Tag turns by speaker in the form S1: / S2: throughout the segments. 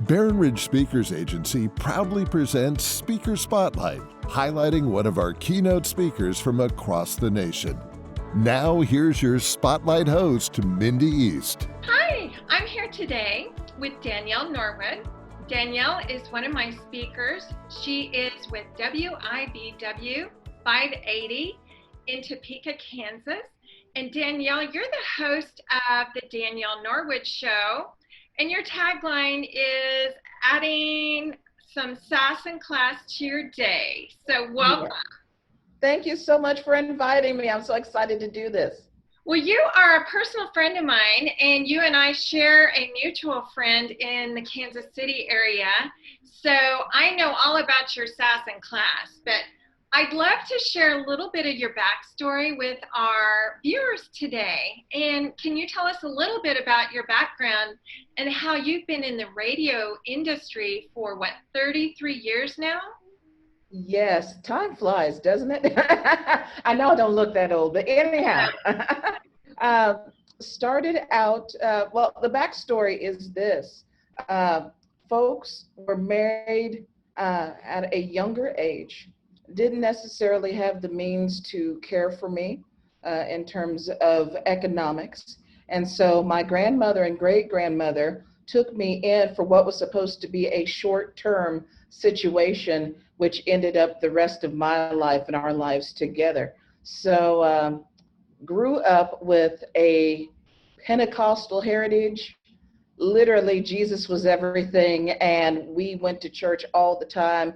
S1: Barron Ridge Speakers Agency proudly presents Speaker Spotlight, highlighting one of our keynote speakers from across the nation. Now, here's your Spotlight host, Mindy East.
S2: Hi, I'm here today with Danielle Norwood. Danielle is one of my speakers. She is with WIBW 580 in Topeka, Kansas. And Danielle, you're the host of the Danielle Norwood Show. And your tagline is adding some sass and class to your day. So welcome.
S3: Yeah. Thank you so much for inviting me. I'm so excited to do this.
S2: Well, you are a personal friend of mine, and you and I share a mutual friend in the Kansas City area. So I know all about your sass and class, but I'd love to share a little bit of your backstory with our viewers today. And can you tell us a little bit about your background and how you've been in the radio industry for, 33 years now?
S3: Yes, time flies, doesn't it? I know I don't look that old, but anyhow, started out, well, the backstory is this. Folks were married at a younger age, didn't necessarily have the means to care for me in terms of economics. And so my grandmother and great-grandmother took me in for what was supposed to be a short-term situation, which ended up the rest of my life and our lives together. So grew up with a Pentecostal heritage. Literally, Jesus was everything, and we went to church all the time.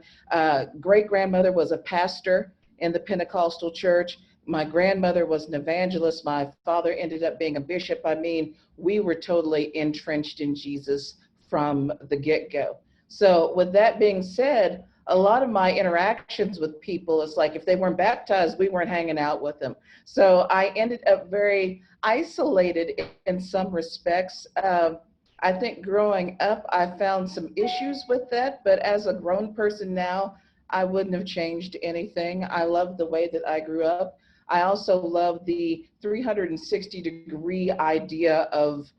S3: Great-grandmother was a pastor in the Pentecostal church. My grandmother was an evangelist. My father ended up being a bishop. I mean, we were totally entrenched in Jesus from the get-go. So with that being said, a lot of my interactions with people is like if they weren't baptized, we weren't hanging out with them. So I ended up very isolated in some respects. I think growing up, I found some issues with that, but as a grown person now, I wouldn't have changed anything. I love the way that I grew up. I also love the 360-degree idea of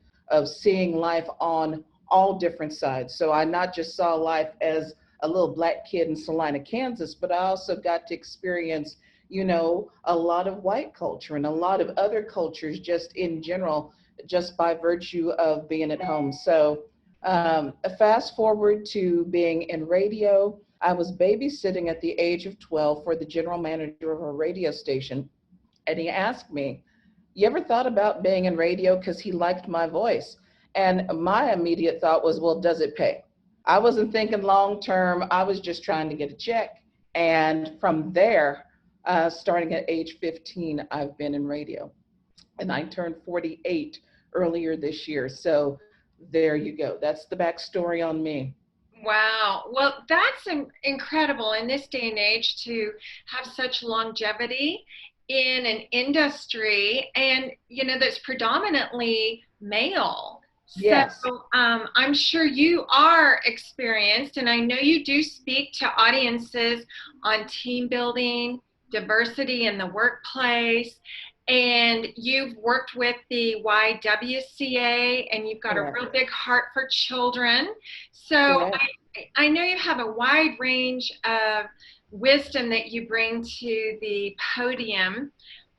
S3: seeing life on all different sides. So I not just saw life as a little black kid in Salina, Kansas, but I also got to experience, a lot of white culture and a lot of other cultures just in general, just by virtue of being at home. So fast forward to being in radio. I was babysitting at the age of 12 for the general manager of a radio station. And he asked me, you ever thought about being in radio? Because he liked my voice. And my immediate thought was, well, does it pay? I wasn't thinking long term. I was just trying to get a check. And from there, starting at age 15, I've been in radio. And I turned 48 earlier this year. So there you go. That's the backstory on me.
S2: Wow. Well, that's incredible in this day and age to have such longevity in an industry and, that's predominantly male.
S3: Yes.
S2: So I'm sure you are experienced, and I know you do speak to audiences on team building, diversity in the workplace, and you've worked with the YWCA, and you've got a real big heart for children. So I know you have a wide range of wisdom that you bring to the podium.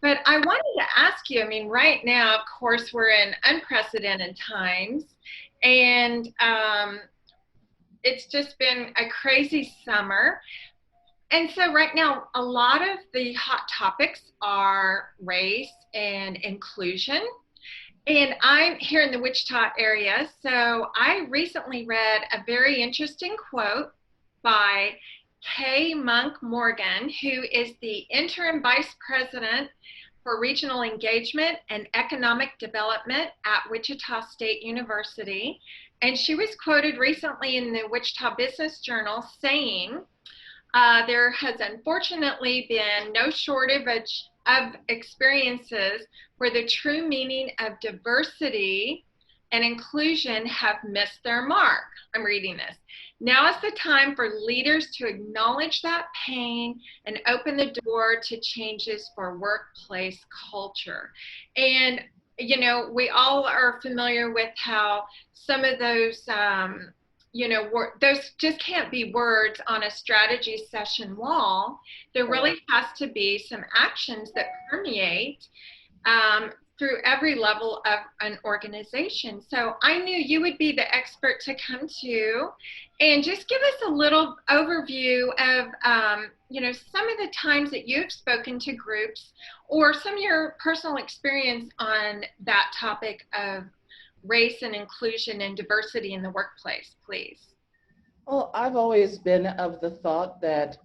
S2: But I wanted to ask you, right now, of course, we're in unprecedented times, and it's just been a crazy summer. And so right now, a lot of the hot topics are race and inclusion. And I'm here in the Wichita area, so I recently read a very interesting quote by Kay Monk Morgan, who is the interim vice president for regional engagement and economic development at Wichita State University. And she was quoted recently in the Wichita Business Journal saying, there has unfortunately been no shortage of experiences where the true meaning of diversity and inclusion have missed their mark. I'm reading this. Now is the time for leaders to acknowledge that pain and open the door to changes for workplace culture. And, we all are familiar with how some of those, those just can't be words on a strategy session wall. There really has to be some actions that permeate through every level of an organization. So I knew you would be the expert to come to and just give us a little overview of, some of the times that you've spoken to groups or some of your personal experience on that topic of race and inclusion and diversity in the workplace, please.
S3: Well, I've always been of the thought that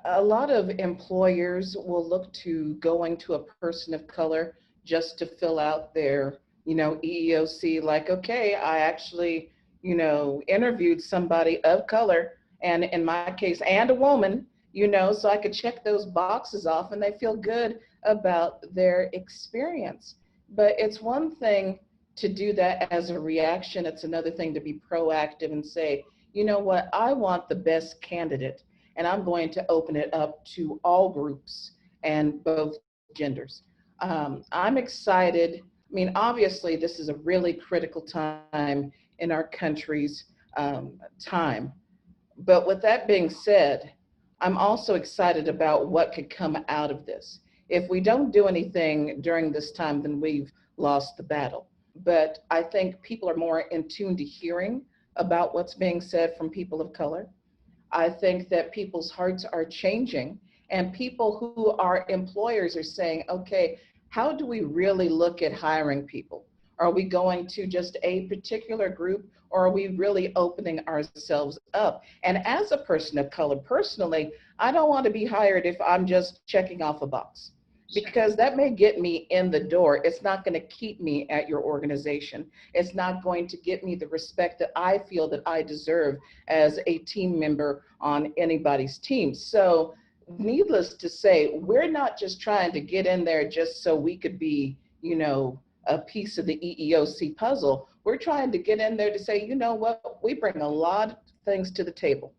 S3: a lot of employers will look to going to a person of color just to fill out their, EEOC, like, okay, I actually, interviewed somebody of color, and in my case, and a woman, so I could check those boxes off and they feel good about their experience. But it's one thing to do that as a reaction. It's another thing to be proactive and say, you know what, I want the best candidate, and I'm going to open it up to all groups and both genders. I'm excited. I mean, obviously, this is a really critical time in our country's time. But with that being said, I'm also excited about what could come out of this. If we don't do anything during this time, then we've lost the battle. But I think people are more in tune to hearing about what's being said from people of color. I think that people's hearts are changing, and people who are employers are saying, okay, how do we really look at hiring people? Are we going to just a particular group, or are we really opening ourselves up? And as a person of color, personally, I don't want to be hired if I'm just checking off a box, because that may get me in the door. It's not going to keep me at your organization. It's not going to get me the respect that I feel that I deserve as a team member on anybody's team. So needless to say, we're not just trying to get in there just so we could be, a piece of the EEOC puzzle. We're trying to get in there to say, you know what, we bring a lot of things to the table,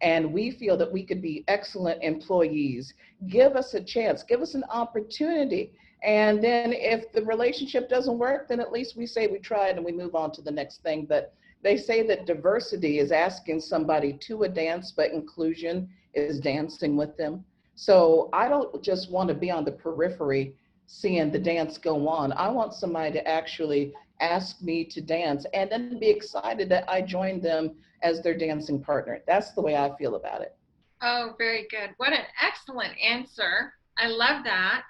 S3: and we feel that we could be excellent employees. Give us a chance, give us an opportunity. And then if the relationship doesn't work, then at least we say we tried and we move on to the next thing. But they say that diversity is asking somebody to a dance, but inclusion is dancing with them. So I don't just want to be on the periphery seeing the dance go on. I want somebody to actually ask me to dance and then be excited that I joined them as their dancing partner. That's the way I feel about it.
S2: Oh, very good. What an excellent answer. I love that.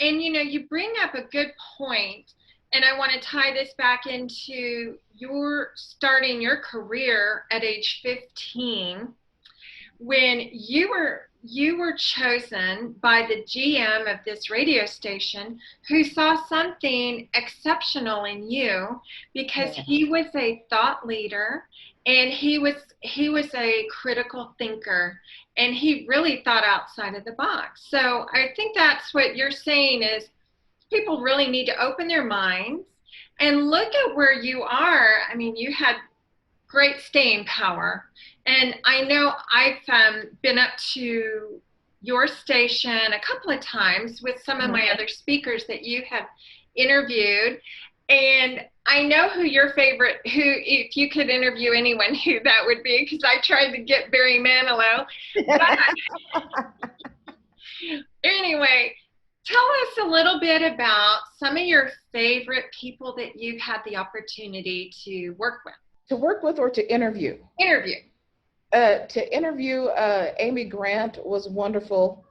S2: And you bring up a good point, and I want to tie this back into your starting your career at age 15 when you were chosen by the GM of this radio station, who saw something exceptional in you because he was a thought leader, and he was a critical thinker, and he really thought outside of the box. So I think that's what you're saying is people really need to open their minds and look at where you are. I mean, you had great staying power. And I know I've been up to your station a couple of times with some of my other speakers that you have interviewed. And I know who your favorite, if you could interview anyone, who that would be, because I tried to get Barry Manilow. Anyway, tell us a little bit about some of your favorite people that you've had the opportunity to work with.
S3: To work with or to interview?
S2: Interview.
S3: To interview, Amy Grant was wonderful.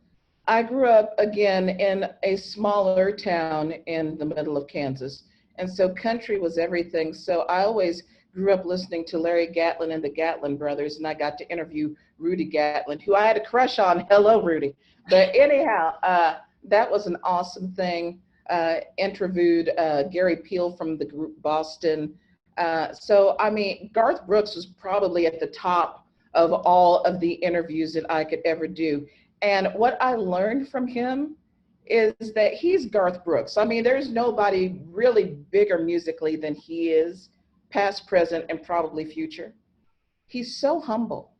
S3: I grew up, again, in a smaller town in the middle of Kansas, and so country was everything. So I always grew up listening to Larry Gatlin and the Gatlin brothers, and I got to interview Rudy Gatlin, who I had a crush on. Hello, Rudy. But anyhow, that was an awesome thing. Interviewed Gary Peel from the group Boston. So, I mean, Garth Brooks was probably at the top of all of the interviews that I could ever do. And what I learned from him is that he's Garth Brooks. I mean, there's nobody really bigger musically than he is, past, present, and probably future. He's so humble.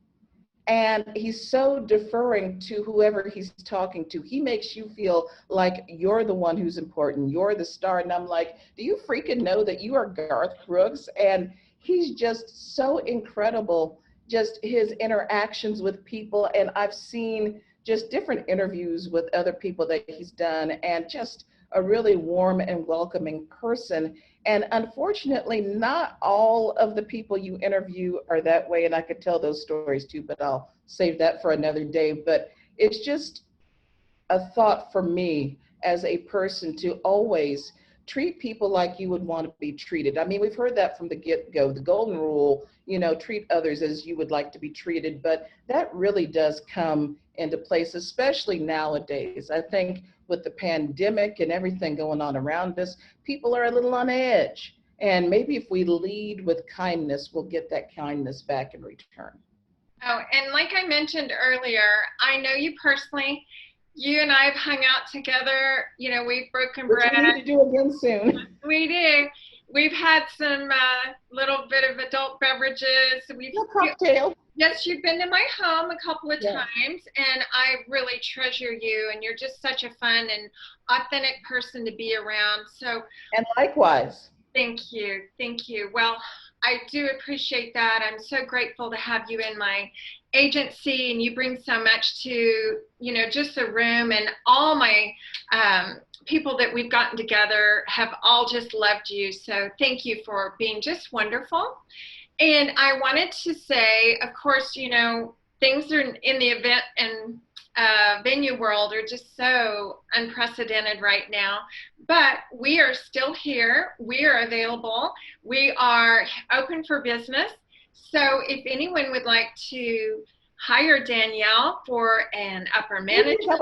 S3: And he's so deferring to whoever he's talking to. He makes you feel like you're the one who's important. You're the star. And I'm like, do you freaking know that you are Garth Brooks? And he's just so incredible, just his interactions with people. And I've seen just different interviews with other people that he's done, and just a really warm and welcoming person. And unfortunately, not all of the people you interview are that way. And I could tell those stories too, but I'll save that for another day. But it's just a thought for me as a person to always treat people like you would want to be treated. I mean, we've heard that from the get-go, the golden rule, treat others as you would like to be treated, but that really does come into place, especially nowadays. I think with the pandemic and everything going on around us, people are a little on edge. And maybe if we lead with kindness, we'll get that kindness back in return.
S2: Oh, and like I mentioned earlier, I know you personally. You and I have hung out together. We've broken bread.
S3: Which we need to do again soon.
S2: We do. We've had some little bit of adult beverages.
S3: Cocktail.
S2: Yes, you've been to my home a couple of times, and I really treasure you. And you're just such a fun and authentic person to be around. So.
S3: And likewise.
S2: Thank you. Thank you. Well, I do appreciate that. I'm so grateful to have you in my agency, and you bring so much to, just the room, and all my people that we've gotten together have all just loved you. So thank you for being just wonderful. And I wanted to say, of course, things are in the event and venue world are just so unprecedented right now, but we are still here. We are available. We are open for business. So if anyone would like to hire Danielle for an upper management,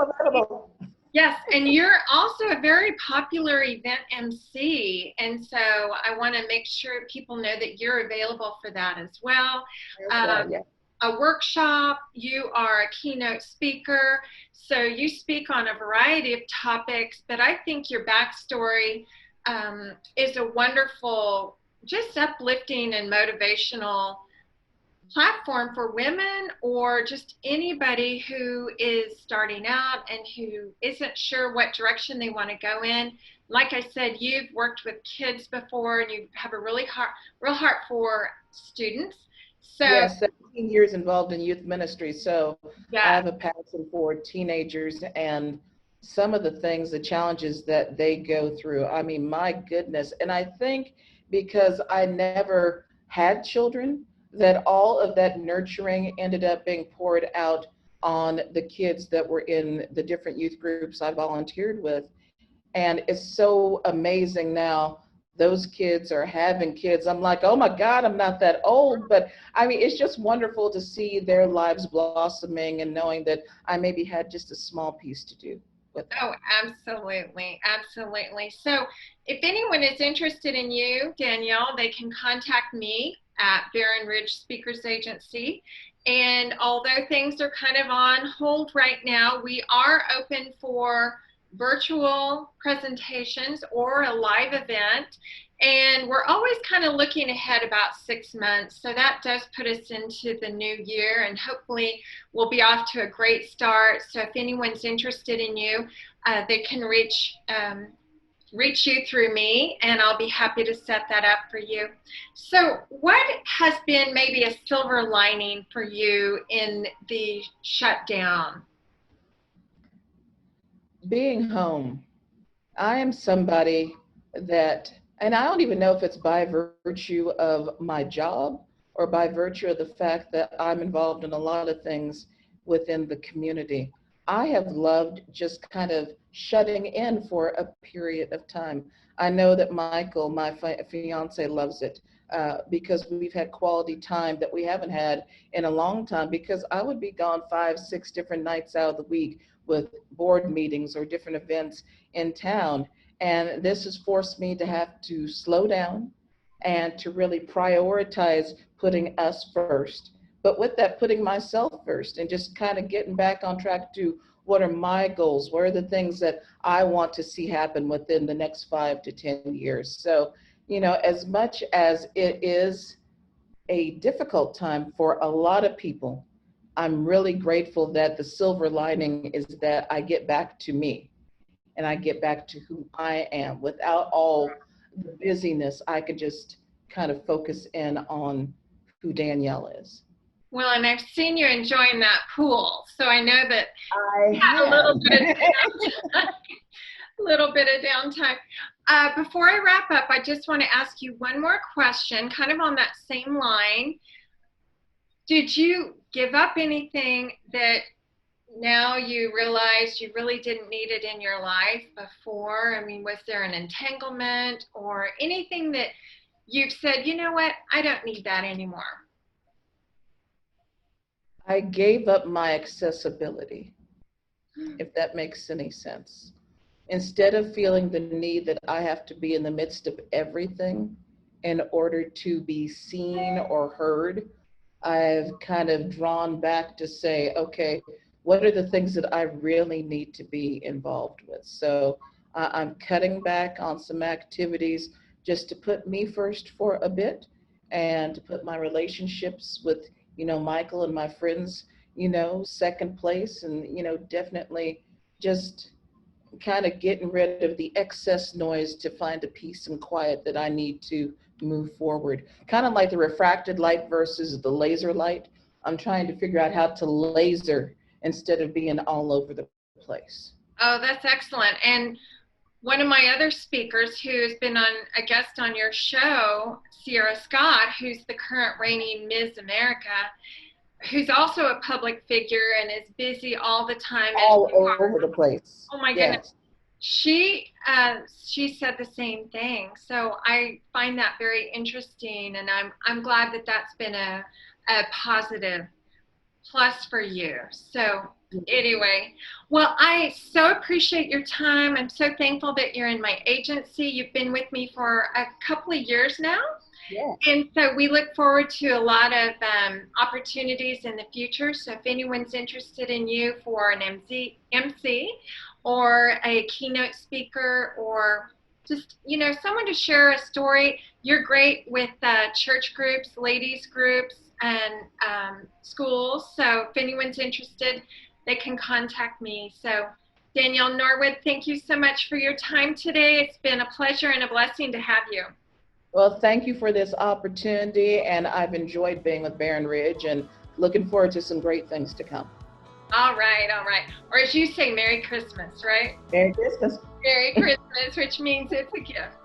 S2: yes, and you're also a very popular event MC, and so I want to make sure people know that you're available for that as well. A workshop, you are a keynote speaker, so you speak on a variety of topics, but I think your backstory is a wonderful, just uplifting and motivational platform for women, or just anybody who is starting out and who isn't sure what direction they want to go in. Like I said, you've worked with kids before, and you have a real heart for students. So,
S3: yes, 17 years involved in youth ministry. So I have a passion for teenagers and some of the things, the challenges that they go through. I mean, my goodness. And I think because I never had children, that all of that nurturing ended up being poured out on the kids that were in the different youth groups I volunteered with. And it's so amazing now. Those kids are having kids. I'm like, oh my God, I'm not that old. But I mean, it's just wonderful to see their lives blossoming and knowing that I maybe had just a small piece to do with that.
S2: Oh, absolutely. Absolutely. So if anyone is interested in you, Danielle, they can contact me at Barron Ridge Speakers Agency. And although things are kind of on hold right now, we are open for virtual presentations or a live event, and we're always kind of looking ahead about 6 months, so that does put us into the new year, and hopefully we'll be off to a great start. So if anyone's interested in you, they can reach you through me, and I'll be happy to set that up for you. So what has been maybe a silver lining for you in the shutdown?
S3: Being home. I am somebody that, and I don't even know if it's by virtue of my job or by virtue of the fact that I'm involved in a lot of things within the community. I have loved just kind of shutting in for a period of time. I know that Michael, my fiance, loves it because we've had quality time that we haven't had in a long time, because I would be gone 5, 6 different nights out of the week with board meetings or different events in town. And this has forced me to have to slow down and to really prioritize putting us first. But with that, putting myself first and just kind of getting back on track to what are my goals? What are the things that I want to see happen within the next 5 to 10 years? So, as much as it is a difficult time for a lot of people, I'm really grateful that the silver lining is that I get back to me and I get back to who I am. Without all the busyness, I could just kind of focus in on who Danielle is.
S2: Well, and I've seen you enjoying that pool, so I know that
S3: I
S2: you had a
S3: have.
S2: little bit of downtime. Before I wrap up, I just want to ask you one more question, kind of on that same line. Did you give up anything that now you realize you really didn't need it in your life before? I mean, was there an entanglement or anything that you've said, you know what, I don't need that anymore?
S3: I gave up my accessibility, if that makes any sense. Instead of feeling the need that I have to be in the midst of everything in order to be seen or heard, I've kind of drawn back to say, okay, what are the things that I really need to be involved with? So I'm cutting back on some activities just to put me first for a bit and to put my relationships with, Michael and my friends, second place, and, definitely just kind of getting rid of the excess noise to find the peace and quiet that I need to move forward. Kind of like the refracted light versus the laser light. I'm trying to figure out how to laser instead of being all over the place.
S2: Oh, that's excellent. And one of my other speakers who has been on a guest on your show, Sierra Scott, who's the current reigning Ms. America, who's also a public figure and is busy all the time.
S3: All over the place.
S2: Oh my goodness. She said the same thing. So I find that very interesting, and I'm glad that that's been a positive plus for you. So anyway, well, I so appreciate your time. I'm so thankful that you're in my agency. You've been with me for a couple of years now.
S3: Yeah.
S2: And so we look forward to a lot of opportunities in the future. So if anyone's interested in you for an MC or a keynote speaker, or just, someone to share a story, you're great with church groups, ladies groups, and schools. So if anyone's interested, they can contact me. So Danielle Norwood, thank you so much for your time today. It's been a pleasure and a blessing to have you.
S3: Well, thank you for this opportunity, and I've enjoyed being with Barron Ridge and looking forward to some great things to come.
S2: All right, all right. Or as you say, Merry Christmas, right?
S3: Merry Christmas.
S2: Merry Christmas, which means it's a gift.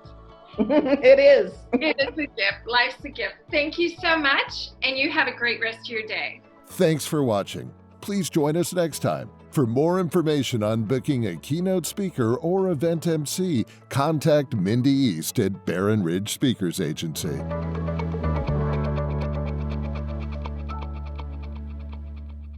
S3: It is.
S2: It is a gift. Life's a gift. Thank you so much, and you have a great rest of your day.
S1: Thanks for watching. Please join us next time. For more information on booking a keynote speaker or event MC, contact Mindy East at Barron Ridge Speakers Agency.